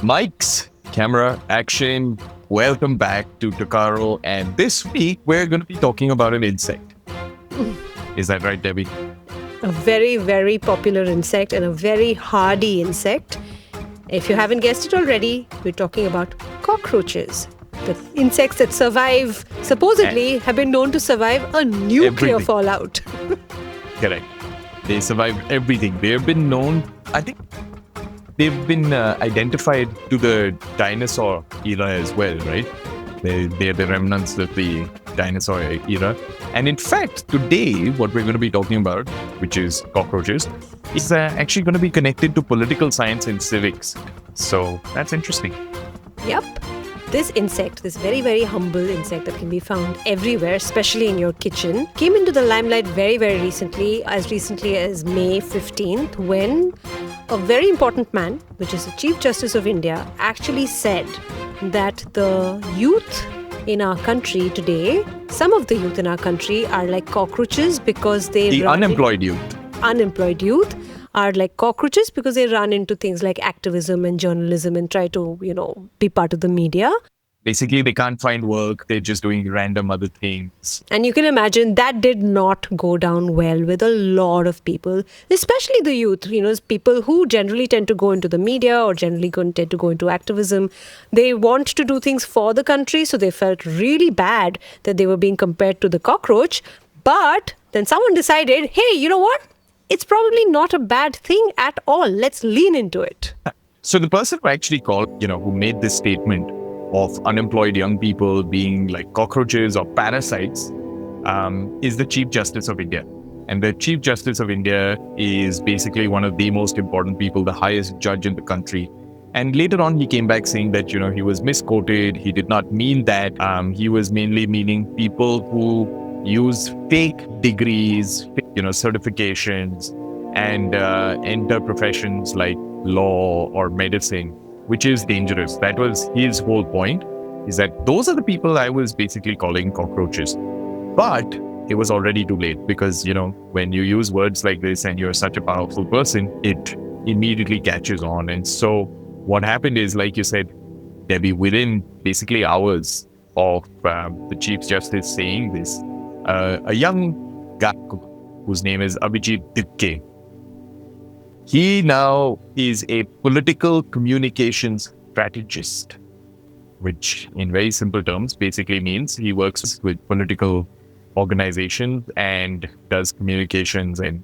Mics, camera, action. Welcome back to Takaro. And this week, we're going to be talking about an insect. Is that right, Debbie? A very, very popular insect and a very hardy insect. If you haven't guessed it already, we're talking about cockroaches. The insects that supposedly have been known to survive a nuclear fallout. Correct. They survive everything. They have been known, I think, they've been identified to the dinosaur era as well, right? They're the remnants of the dinosaur era. And in fact, today, what we're going to be talking about, which is cockroaches, is actually going to be connected to political science and civics. So that's interesting. Yep. This insect, this very, very humble insect that can be found everywhere, especially in your kitchen, came into the limelight very, very recently as May 15th, when a very important man, which is the Chief Justice of India, actually said that the youth in our country today, some of the youth in our country are like cockroaches because they unemployed youth are like cockroaches because they run into things like activism and journalism and try to, be part of the media. Basically, they can't find work. They're just doing random other things. And you can imagine that did not go down well with a lot of people, especially the youth, people who generally tend to go into the media or generally tend to go into activism. They want to do things for the country, so they felt really bad that they were being compared to the cockroach. But then someone decided, hey, you know what? It's probably not a bad thing at all. Let's lean into it. So the person who actually called, who made this statement of unemployed young people being like cockroaches or parasites is the Chief Justice of India. And the Chief Justice of India is basically one of the most important people, the highest judge in the country. And later on, he came back saying that, he was misquoted. He did not mean that. He was mainly meaning people who use fake degrees, certifications, and enter professions like law or medicine, which is dangerous. That was his whole point, is that those are the people I was basically calling cockroaches. But it was already too late because, when you use words like this and you're such a powerful person, it immediately catches on. And so what happened is, like you said, Debbie, within basically hours of the Chief Justice saying this, a young guy whose name is Abhijit Dipke, he now is a political communications strategist, which in very simple terms basically means he works with political organizations and does communications and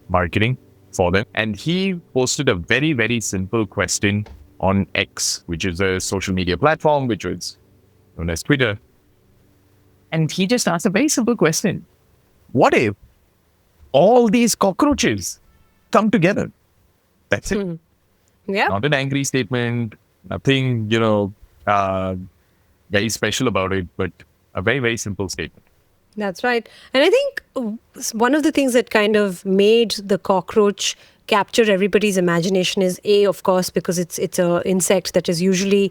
marketing for them. And he posted a very, very simple question on X, which is a social media platform, which was known as Twitter. And he just asked a very simple question. What if all these cockroaches come together? That's it. Yeah. Not an angry statement, nothing, very special about it, but a very, very simple statement. That's right. And I think one of the things that kind of made the cockroach capture everybody's imagination is of course, because it's a insect that is usually,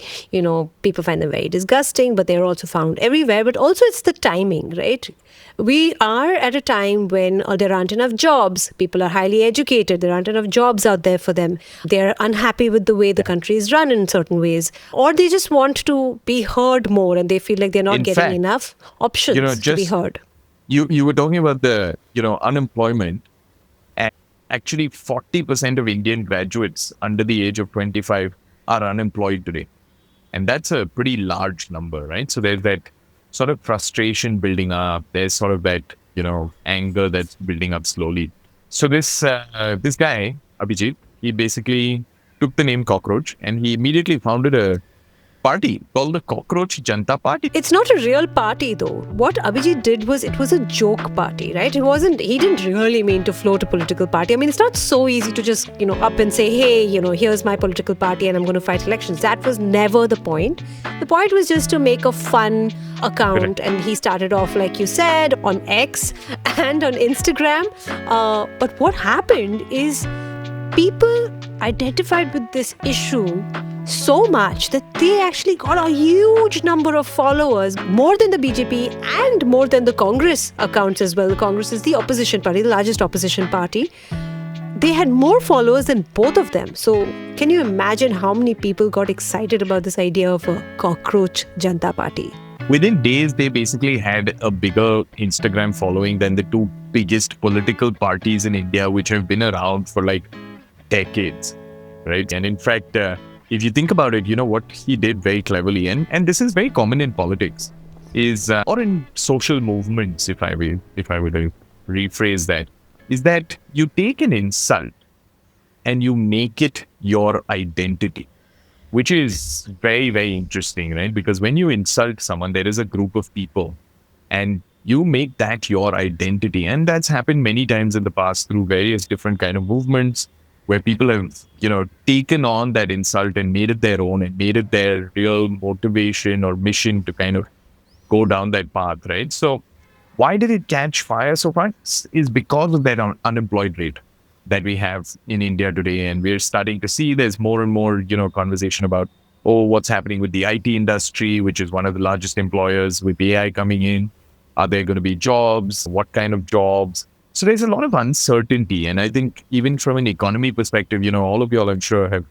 people find them very disgusting, but they're also found everywhere. But also it's the timing, right? We are at a time when there aren't enough jobs. People are highly educated. There aren't enough jobs out there for them. They're unhappy with the way the country is run in certain ways. Or they just want to be heard more and they feel like they're not getting enough options to be heard. You were talking about the, unemployment. And actually 40% of Indian graduates under the age of 25 are unemployed today. And that's a pretty large number, right? So there's that sort of frustration building up. There's sort of that, anger that's building up slowly. So this guy, Abhijit, he basically took the name Cockroach and he immediately founded a party called the Cockroach Janata Party. It's not a real party though. What Abhijit did was, it was a joke party, right? He didn't really mean to float a political party. I mean, it's not so easy to just, up and say, hey, here's my political party and I'm going to fight elections. That was never the point. The point was just to make a fun account. Correct. And he started off, like you said, on X and on Instagram. But what happened is people identified with this issue so much that they actually got a huge number of followers, more than the BJP and more than the Congress accounts as well. The Congress is the opposition party, the largest opposition party. they had more followers than both of them. So can you imagine how many people got excited about this idea of a Cockroach Janata Party? Within days, they basically had a bigger Instagram following than the two biggest political parties in India, which have been around for like decades, right? And in fact, if you think about it, what he did very cleverly, and this is very common in politics, is or in social movements, if I were to rephrase that, is that you take an insult and you make it your identity, which is very, very interesting, right? Because when you insult someone, there is a group of people and you make that your identity. And that's happened many times in the past through various different kind of movements where people have, taken on that insult and made it their own and made it their real motivation or mission to kind of go down that path, right? So why did it catch fire so fast? Is because of that unemployed rate that we have in India today. And we're starting to see there's more and more, conversation about, what's happening with the IT industry, which is one of the largest employers with AI coming in. Are there going to be jobs? What kind of jobs? So there's a lot of uncertainty. And I think even from an economy perspective, all of y'all, I'm sure, have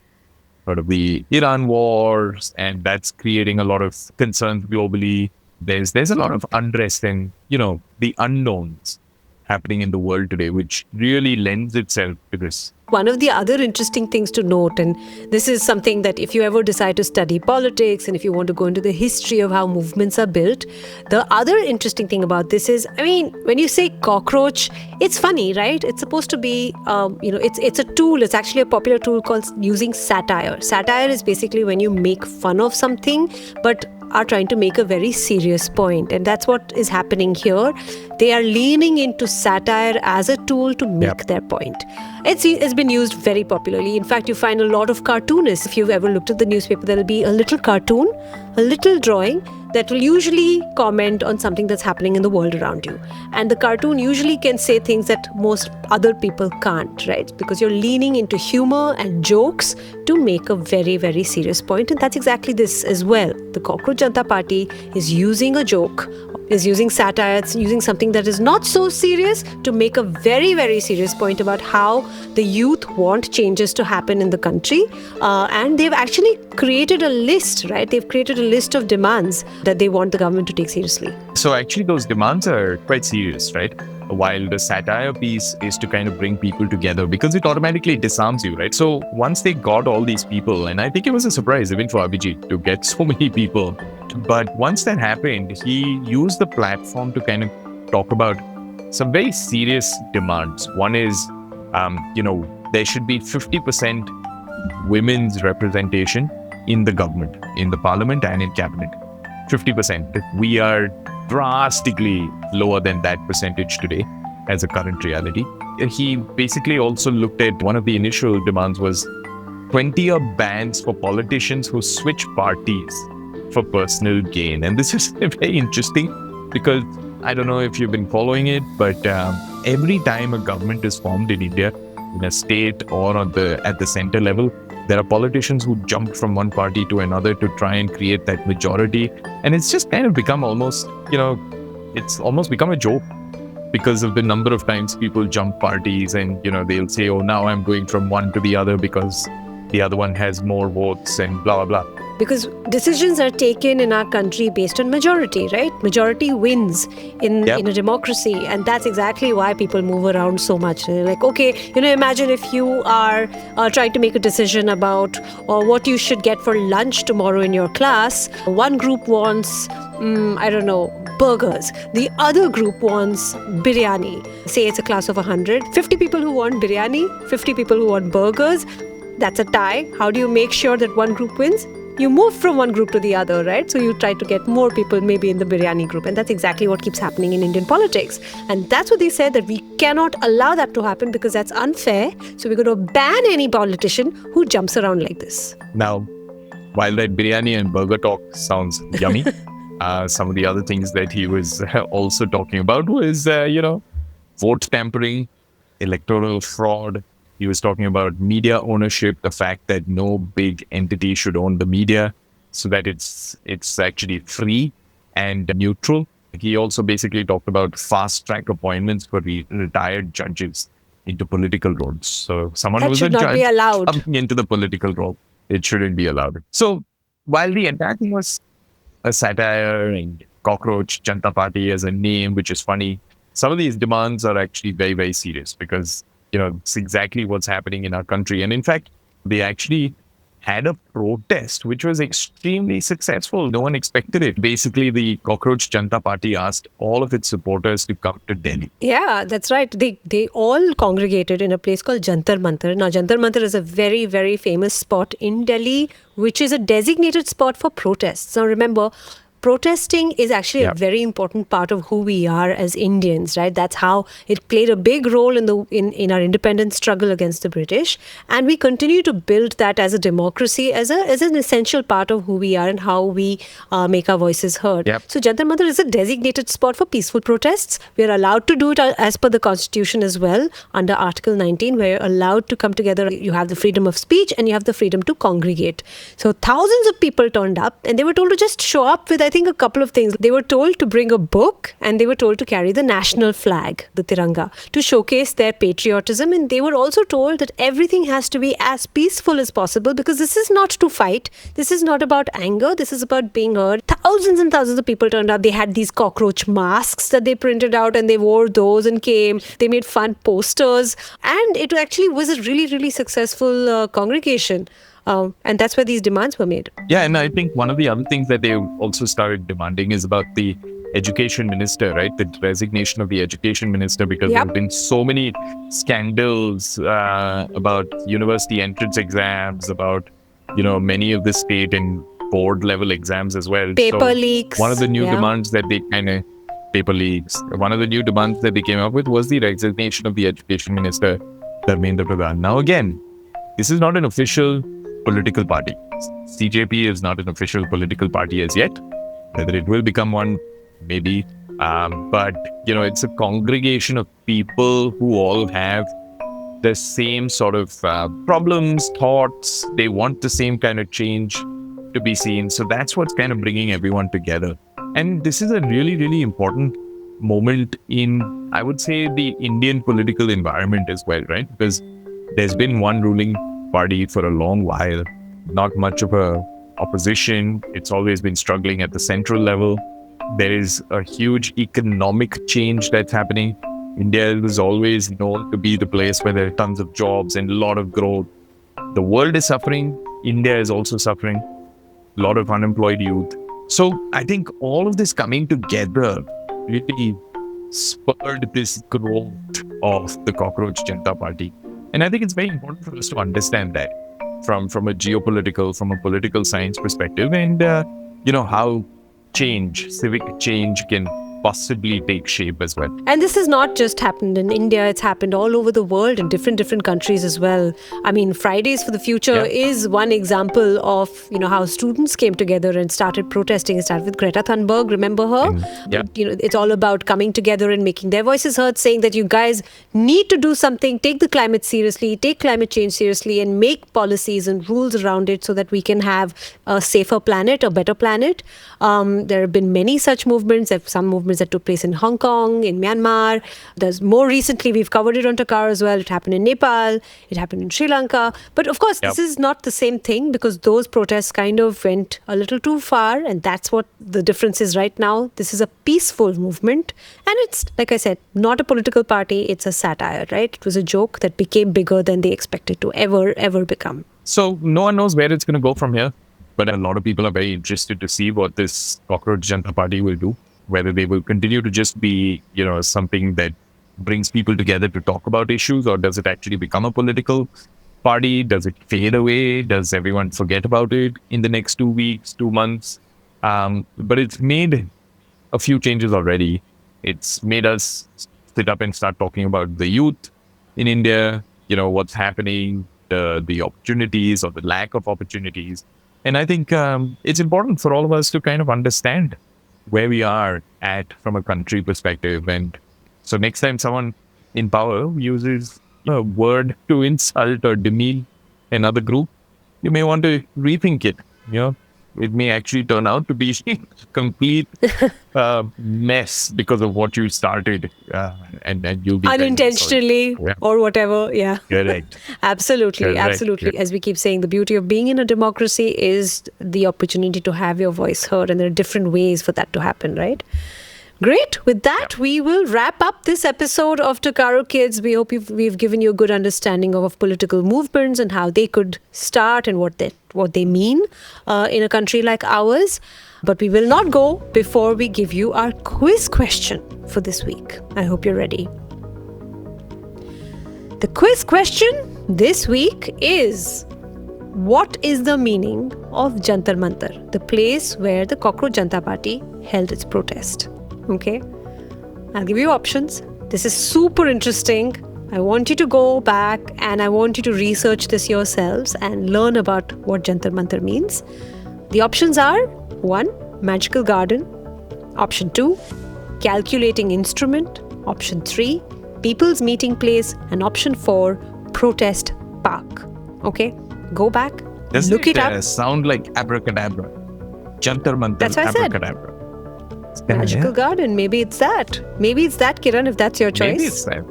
heard of the Iran wars, and that's creating a lot of concerns globally. There's a lot of unrest and, the unknowns happening in the world today, which really lends itself to this. One of the other interesting things to note, and this is something that if you ever decide to study politics and if you want to go into the history of how movements are built, the other interesting thing about this is, when you say cockroach, it's funny, right? It's supposed to be, it's a tool. It's actually a popular tool called using satire. Satire is basically when you make fun of something, but are trying to make a very serious point. And that's what is happening here. They are leaning into satire as a tool to make their point. It's been used very popularly. In fact, you find a lot of cartoonists. If you've ever looked at the newspaper, there'll be a little cartoon, a little drawing that will usually comment on something that's happening in the world around you. And the cartoon usually can say things that most other people can't, right? Because you're leaning into humor and jokes to make a very, very serious point. And that's exactly this as well. The Cockroach Janata Party is using a joke, is using satire, it's using something that is not so serious to make a very, very serious point about how the youth want changes to happen in the country. And they've actually created a list, right? They've created a list of demands that they want the government to take seriously. So actually those demands are quite serious, right? While the satire piece is to kind of bring people together because it automatically disarms you, right? So once they got all these people, and I think it was a surprise even for Abhijit to get so many people, but once that happened, he used the platform to kind of talk about some very serious demands. One is, there should be 50% women's representation in the government, in the parliament and in cabinet. 50%. We are drastically lower than that percentage today as a current reality. He basically also looked at one of the initial demands was 20-year bans for politicians who switch parties for personal gain. And this is very interesting because I don't know if you've been following it, but every time a government is formed in India, in a state or at the center level, there are politicians who jump from one party to another to try and create that majority. And it's just kind of become almost, it's almost become a joke because of the number of times people jump parties and, they'll say, oh, now I'm going from one to the other because the other one has more votes and blah, blah, blah. Because decisions are taken in our country based on majority, right? Majority wins in a democracy. And that's exactly why people move around so much. They're like, okay, imagine if you are trying to make a decision about what you should get for lunch tomorrow in your class. One group wants, burgers. The other group wants biryani. Say it's a class of 100. 50 people who want biryani, 50 people who want burgers. That's a tie. How do you make sure that one group wins? You move from one group to the other, right? So you try to get more people maybe in the biryani group. And that's exactly what keeps happening in Indian politics. And that's what they said, that we cannot allow that to happen because that's unfair. So we're going to ban any politician who jumps around like this. Now, while that biryani and burger talk sounds yummy, some of the other things that he was also talking about was, vote tampering, electoral fraud. He was talking about media ownership, the fact that no big entity should own the media so that it's actually free and neutral. He also basically talked about fast track appointments for retired judges. into political roles. So someone That who's a should not be judge allowed. coming into the political role, it shouldn't be allowed. So while the attack was a satire and Cockroach Janata Party as a name, which is funny, some of these demands are actually very, very serious because, it's exactly what's happening in our country. And in fact, they actually had a protest which was extremely successful. No one expected it. Basically, the Cockroach Janata Party asked all of its supporters to come to Delhi. Yeah, that's right. They all congregated in a place called Jantar Mantar. Now, Jantar Mantar is a very, very famous spot in Delhi, which is a designated spot for protests. Now, remember, protesting is actually a very important part of who we are as Indians, right? That's how it played a big role in our independence struggle against the British, and we continue to build that as a democracy, as an essential part of who we are and how we make our voices heard. Yep. So Jantar Mantar is a designated spot for peaceful protests. We are allowed to do it as per the Constitution as well, under Article 19, where you're allowed to come together. You have the freedom of speech and you have the freedom to congregate. So thousands of people turned up, and they were told to just show up with, I think, a couple of things. They were told to bring a book, and they were told to carry the national flag, the Tiranga, to showcase their patriotism. And they were also told that everything has to be as peaceful as possible, because this is not to fight. This is not about anger. This is about being heard. Thousands and thousands of people turned up. They had these cockroach masks that they printed out, and they wore those and came. They made fun posters, and it actually was a really, really successful congregation. And that's where these demands were made. Yeah, and I think one of the other things that they also started demanding is about the education minister, right? The resignation of the education minister, because there have been so many scandals about university entrance exams, about, many of the state and board level exams as well. Paper leaks. One of the new demands that they paper leaks. One of the new demands that they came up with was the resignation of the education minister, Dharmendra Pradhan. Now, again, this is not an official political party. CJP is not an official political party as yet. Whether it will become one, maybe. But, it's a congregation of people who all have the same sort of problems, thoughts. They want the same kind of change to be seen. So that's what's kind of bringing everyone together. And this is a really, really important moment in, I would say, the Indian political environment as well, right? Because there's been one ruling party for a long while, not much of a opposition. It's always been struggling at the central level. There is a huge economic change that's happening. India is always known to be the place where there are tons of jobs and a lot of growth. The world is suffering. India is also suffering. A lot of unemployed youth. So I think all of this coming together really spurred this growth of the Cockroach Janata Party. And I think it's very important for us to understand that from a geopolitical, from a political science perspective, and, how civic change can possibly take shape as well. And this has not just happened in India, it's happened all over the world in different countries as well. I mean, Fridays for the Future is one example of, how students came together and started protesting. It started with Greta Thunberg, remember her? It's all about coming together and making their voices heard, saying that you guys need to do something, take the climate seriously, take climate change seriously, and make policies and rules around it so that we can have a safer planet, a better planet. There have been many such movements. Some movements that took place in Hong Kong, in Myanmar. There's more recently, we've covered it on Takaro as well. It happened in Nepal. It happened in Sri Lanka. But of course, this is not the same thing, because those protests kind of went a little too far. And that's what the difference is right now. This is a peaceful movement. And it's, like I said, not a political party. It's a satire, right? It was a joke that became bigger than they expected to ever become. So no one knows where it's going to go from here. But a lot of people are very interested to see what this Cockroach Janata Party will do. Whether they will continue to just be, something that brings people together to talk about issues, or does it actually become a political party? Does it fade away? Does everyone forget about it in the next 2 weeks, 2 months? But it's made a few changes already. It's made us sit up and start talking about the youth in India, what's happening, the opportunities or the lack of opportunities. And I think it's important for all of us to kind of understand where we are at from a country perspective. And so next time someone in power uses a word to insult or demean another group, you may want to rethink it. it may actually turn out to be complete mess because of what you started, and you'll be unintentionally or whatever. Yeah. Correct. Absolutely. Correct. Absolutely. As we keep saying, the beauty of being in a democracy is the opportunity to have your voice heard, and there are different ways for that to happen, right? Great. With that, we will wrap up this episode of Takaro Kids. We hope we've given you a good understanding of political movements and how they could start and what they mean in a country like ours. But we will not go before we give you our quiz question for this week. I hope you're ready. The quiz question this week is: what is the meaning of Jantar Mantar, the place where the Cockroach Janata Party held its protest? Okay, I'll give you options. This is super interesting. I want you to go back and I want you to research this yourselves and learn about what Jantar Mantar means. The options are: 1. Magical garden. Option 2. Calculating instrument. Option 3. People's meeting place. And option 4. Protest park. Okay, go back, look it up. Sound like abracadabra? Jantar Mantar. That's what I said. Abracadabra. Magical garden. Maybe it's that. Maybe it's that, Kiran, if that's your choice. Maybe it's that.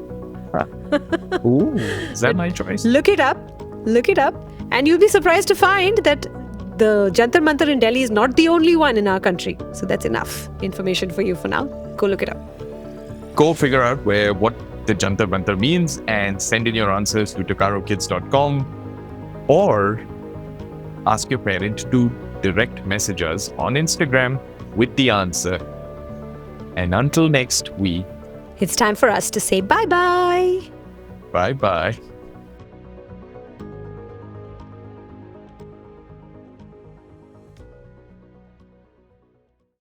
Ooh, is that my choice? Look it up. Look it up. And you'll be surprised to find that the Jantar Mantar in Delhi is not the only one in our country. So that's enough information for you for now. Go look it up. Go figure out what the Jantar Mantar means and send in your answers to takarokids.com, or ask your parent to direct message us on Instagram with the answer. And until next week, it's time for us to say bye-bye. Bye-bye.